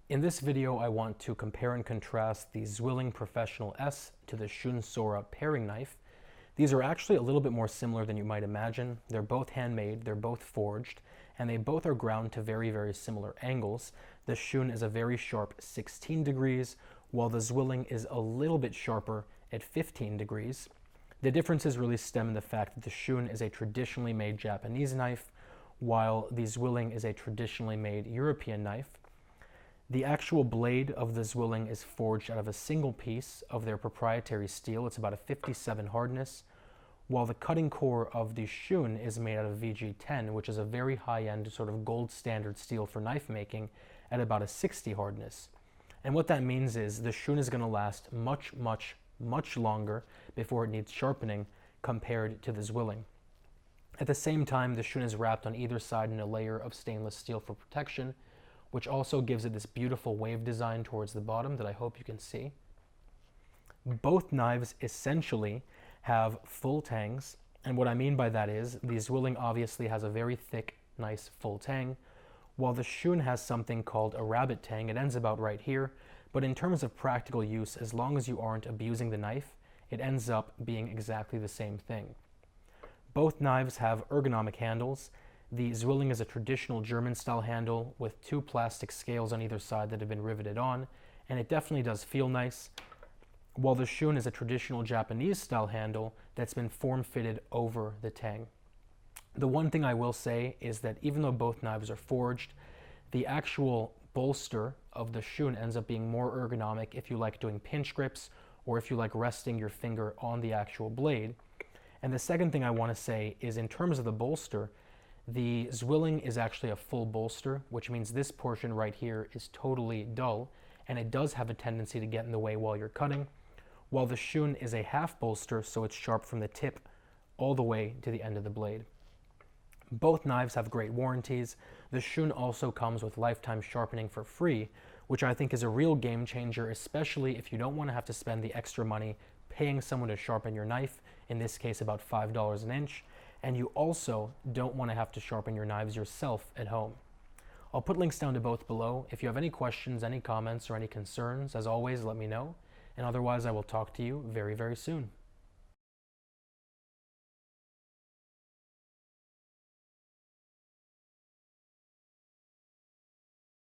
In this video, I want to compare and contrast the Zwilling Professional S to the Shun Sora Paring Knife. These are actually a little bit more similar than you might imagine. They're both handmade, they're both forged, and they both are ground to very, very similar angles. The Shun is a very sharp 16 degrees, while the Zwilling is a little bit sharper at 15 degrees. The differences really stem in the fact that the Shun is a traditionally made Japanese knife, while the Zwilling is a traditionally made European knife. The actual blade of the Zwilling is forged out of a single piece of their proprietary steel. It's about a 57 hardness, while the cutting core of the Shun is made out of VG10, which is a very high-end sort of gold standard steel for knife making, at about a 60 hardness. And what that means is the Shun is going to last much, much, much longer before it needs sharpening compared to the Zwilling. At the same time, the Shun is wrapped on either side in a layer of stainless steel for protection, which also gives it this beautiful wave design towards the bottom that I hope you can see. Both knives essentially have full tangs, and what I mean by that is the Zwilling obviously has a very thick, nice full tang, while the Shun has something called a rabbit tang. It ends about right here, but in terms of practical use, as long as you aren't abusing the knife, it ends up being exactly the same thing. Both knives have ergonomic handles. The Zwilling is a traditional German-style handle with two plastic scales on either side that have been riveted on, and it definitely does feel nice, while the Shun is a traditional Japanese-style handle that's been form-fitted over the tang. The one thing I will say is that even though both knives are forged, the actual bolster of the Shun ends up being more ergonomic if you like doing pinch grips or if you like resting your finger on the actual blade. And the second thing I want to say is in terms of the bolster, the Zwilling is actually a full bolster, which means this portion right here is totally dull, and it does have a tendency to get in the way while you're cutting, while the Shun is a half bolster, so it's sharp from the tip all the way to the end of the blade. Both knives have great warranties. The Shun also comes with lifetime sharpening for free, which I think is a real game changer, especially if you don't want to have to spend the extra money paying someone to sharpen your knife, in this case about $5 an inch, and you also don't want to have to sharpen your knives yourself at home. I'll put links down to both below. If you have any questions, any comments, or any concerns, as always, let me know. And otherwise, I will talk to you very, very soon.